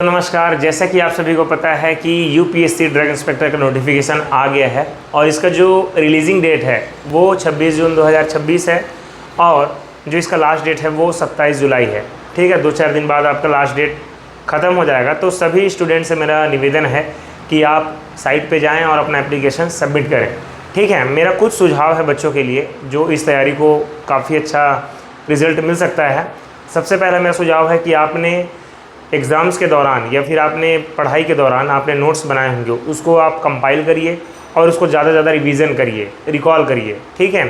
नमस्कार। जैसा कि आप सभी को पता है कि यूपीएससी ड्रग इंस्पेक्टर का नोटिफिकेशन आ गया है और इसका जो रिलीजिंग डेट है वो 26 जून 2026 है और जो इसका लास्ट डेट है वो 27 जुलाई है। ठीक है, 2-4 दिन बाद आपका लास्ट डेट ख़त्म हो जाएगा। तो सभी स्टूडेंट से मेरा निवेदन है कि आप साइट पे जाएं और अपना एप्लीकेशन सबमिट करें। ठीक है, मेरा कुछ सुझाव है बच्चों के लिए जो इस तैयारी को काफ़ी अच्छा रिज़ल्ट मिल सकता है। सबसे पहला मेरा सुझाव है कि आपने एग्ज़ाम्स के दौरान या फिर आपने पढ़ाई के दौरान आपने नोट्स बनाए होंगे, उसको आप कंपाइल करिए और उसको ज़्यादा से ज़्यादा रिवीजन करिए, रिकॉल करिए। ठीक है।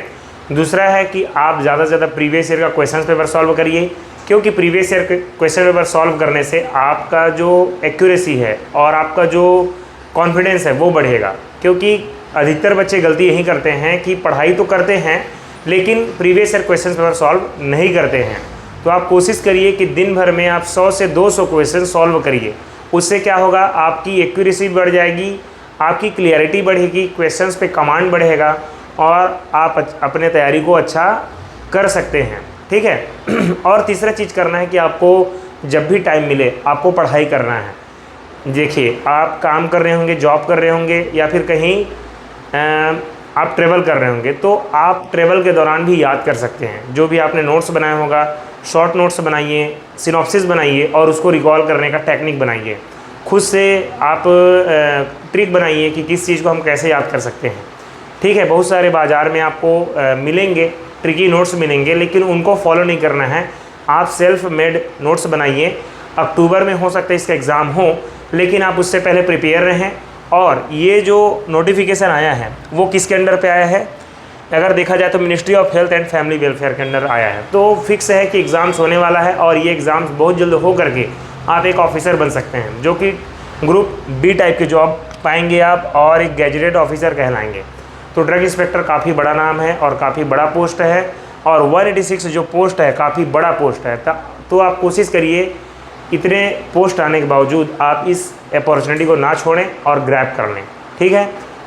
दूसरा है कि आप ज़्यादा से ज़्यादा प्रीवियस ईयर का क्वेश्चन पेपर सॉल्व करिए, क्योंकि प्रीवियस ईयर के क्वेश्चन पेपर सॉल्व करने से आपका जो एक्यूरेसी है और आपका जो कॉन्फिडेंस है वो बढ़ेगा। क्योंकि अधिकतर बच्चे गलती यही करते हैं कि पढ़ाई तो करते हैं लेकिन previous year question paper solve नहीं करते हैं। तो आप कोशिश करिए कि दिन भर में आप 100 से 200 क्वेश्चन सॉल्व करिए। उससे क्या होगा, आपकी एक्यूरेसी बढ़ जाएगी, आपकी क्लियरिटी बढ़ेगी, क्वेश्चंस पे कमांड बढ़ेगा और आप अपने तैयारी को अच्छा कर सकते हैं। ठीक है। और तीसरा चीज़ करना है कि आपको जब भी टाइम मिले आपको पढ़ाई करना है। देखिए, आप काम कर रहे होंगे, जॉब कर रहे होंगे या फिर कहीं आप ट्रेवल कर रहे होंगे, तो आप ट्रेवल के दौरान भी याद कर सकते हैं। जो भी आपने नोट्स बनाया होगा, शॉर्ट नोट्स बनाइए, सिनॉप्सिस बनाइए और उसको रिकॉल करने का टेक्निक बनाइए। खुद से आप ट्रिक बनाइए कि किस चीज़ को हम कैसे याद कर सकते हैं। ठीक है, बहुत सारे बाज़ार में आपको मिलेंगे, ट्रिकी नोट्स मिलेंगे, लेकिन उनको फॉलो नहीं करना है। आप सेल्फ मेड नोट्स बनाइए। अक्टूबर में हो सकता है इसका एग्ज़ाम हो, लेकिन आप उससे पहले प्रिपेयर रहें। और ये जो नोटिफिकेशन आया है वो किसके अंडर पे आया है? अगर देखा जाए तो ministry of health and family welfare के अंडर आया है। तो फिक्स है कि एग्ज़ाम्स होने वाला है और ये एग्ज़ाम्स बहुत जल्द हो करके आप एक ऑफिसर बन सकते हैं, जो कि ग्रुप बी टाइप की जॉब पाएंगे आप और एक गैजेटेड ऑफिसर कहलाएंगे। तो ड्रग इंस्पेक्टर काफ़ी बड़ा नाम है और काफ़ी बड़ा पोस्ट है और 186 जो पोस्ट है काफ़ी बड़ा पोस्ट है। तो आप कोशिश करिए इतने पोस्ट आने के बावजूद आप इस अपॉर्चुनिटी को ना छोड़ें और ग्रैब कर लें। ठीक है,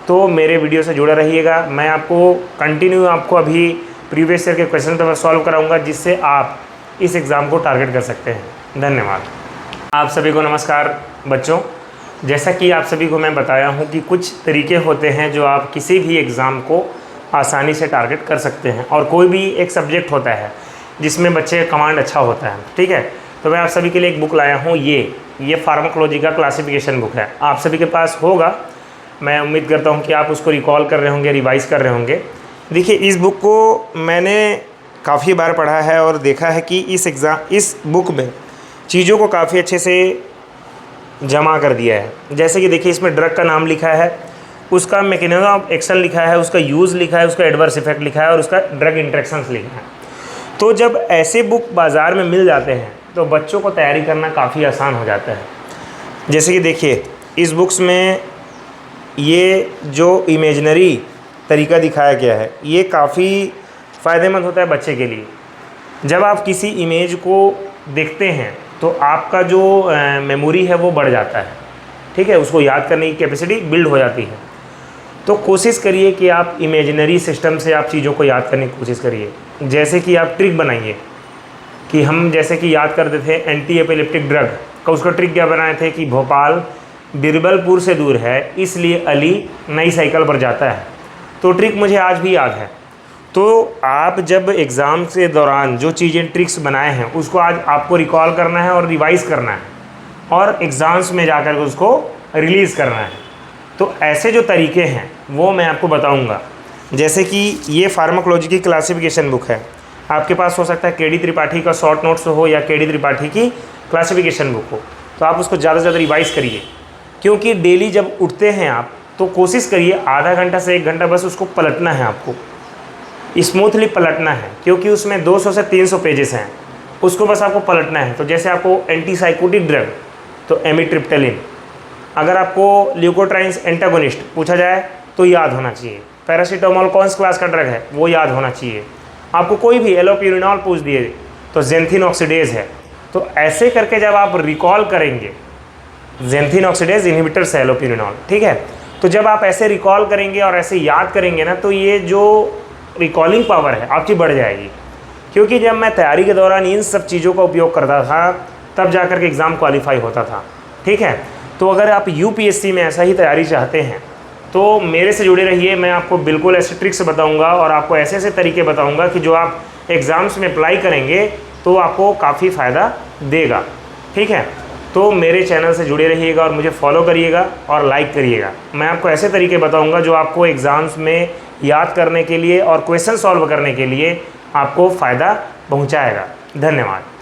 तो मेरे वीडियो से जुड़े रहिएगा। मैं आपको कंटिन्यू अभी प्रीवियस ईयर के क्वेश्चन पेपर सॉल्व कराऊंगा, जिससे आप इस एग्ज़ाम को टारगेट कर सकते हैं। धन्यवाद। आप सभी को नमस्कार बच्चों। जैसा कि आप सभी को मैं बताया हूं कि कुछ तरीके होते हैं जो आप किसी भी एग्ज़ाम को आसानी से टारगेट कर सकते हैं और कोई भी एक सब्जेक्ट होता है जिसमें बच्चे का कमांड अच्छा होता है। ठीक है, तो मैं आप सभी के लिए एक बुक लाया हूँ। ये फार्माकोलॉजी का क्लासिफिकेशन बुक है, आप सभी के पास होगा। मैं उम्मीद करता हूँ कि आप उसको रिकॉल कर रहे होंगे, रिवाइज़ कर रहे होंगे। देखिए, इस बुक को मैंने काफ़ी बार पढ़ा है और देखा है कि इस बुक में चीज़ों को काफ़ी अच्छे से जमा कर दिया है। जैसे कि देखिए, इसमें ड्रग का नाम लिखा है, उसका मैकेनिज्म ऑफ एक्शन लिखा है, उसका यूज़ लिखा है, उसका एडवर्स इफेक्ट लिखा है और उसका ड्रग इंटरेक्शंस लिखा है। तो जब ऐसे बुक बाज़ार में मिल जाते हैं तो बच्चों को तैयारी करना काफ़ी आसान हो जाता है। जैसे कि देखिए, इस बुक्स में ये जो इमेजनरी तरीका दिखाया गया है ये काफ़ी फ़ायदेमंद होता है बच्चे के लिए। जब आप किसी इमेज को देखते हैं तो आपका जो मेमोरी है वो बढ़ जाता है। ठीक है, उसको याद करने की कैपेसिटी बिल्ड हो जाती है। तो कोशिश करिए कि आप इमेजनरी सिस्टम से आप चीज़ों को याद करने की कोशिश करिए। जैसे कि आप ट्रिक बनाइए कि हम जैसे कि याद करते थे एंटी एपिलेप्टिक ड्रग का, उसका ट्रिक क्या बनाए थे कि भोपाल बिरबलपुर से दूर है इसलिए अली नई साइकिल पर जाता है। तो ट्रिक मुझे आज भी याद है। तो आप जब एग्ज़ाम के दौरान जो चीज़ें ट्रिक्स बनाए हैं उसको आज आपको रिकॉल करना है और रिवाइज़ करना है और एग्ज़ाम्स में जाकर के उसको रिलीज़ करना है। तो ऐसे जो तरीके हैं वो मैं आपको बताऊंगा। जैसे कि ये फार्माकोलॉजी की क्लासिफिकेशन बुक है, आपके पास हो सकता है केडी त्रिपाठी का शॉर्ट नोट्स हो या केडी त्रिपाठी की क्लासिफिकेशन बुक हो। तो आप उसको ज़्यादा से ज़्यादा रिवाइज़ करिए, क्योंकि डेली जब उठते हैं आप तो कोशिश करिए आधा घंटा से 1 घंटा बस उसको पलटना है, आपको स्मूथली पलटना है, क्योंकि उसमें 200 से 300 पेजेस हैं, उसको बस आपको पलटना है। तो जैसे आपको एंटीसाइकोटिक ड्रग तो एमिट्रिप्टाइलिन, अगर आपको ल्यूकोट्राइन्स एंटागोनिस्ट पूछा जाए तो याद होना चाहिए। पैरासीटामोल कौन सी क्लास का ड्रग है वो याद होना चाहिए। आपको कोई भी एलोप्यूरिनॉल पूछ दिए तो ज़ेंथिन ऑक्सीडेज है। तो ऐसे करके जब आप रिकॉल करेंगे, ज़ेंथिन ऑक्सीडेज इनहिबिटर है एलोप्यूरिनॉल। ठीक है, तो जब आप ऐसे रिकॉल करेंगे और ऐसे याद करेंगे ना, तो ये जो रिकॉलिंग पावर है आपकी बढ़ जाएगी। क्योंकि जब मैं तैयारी के दौरान इन सब चीज़ों का उपयोग करता था तब जाकर के एग्ज़ाम क्वालिफाई होता था। ठीक है। तो अगर आप यूपीएससी में ऐसा ही तैयारी चाहते हैं तो मेरे से जुड़े रहिए। मैं आपको बिल्कुल ऐसे ट्रिक्स बताऊंगा और आपको ऐसे ऐसे तरीके बताऊंगा कि जो आप एग्ज़ाम्स में अप्लाई करेंगे तो आपको काफ़ी फ़ायदा देगा, ठीक है। तो मेरे चैनल से जुड़े रहिएगा और मुझे फॉलो करिएगा और लाइक करिएगा। मैं आपको ऐसे तरीके बताऊंगा जो आपको एग्ज़ाम्स में याद करने के लिए और क्वेश्चन सॉल्व करने के लिए आपको फ़ायदा पहुंचाएगा। धन्यवाद।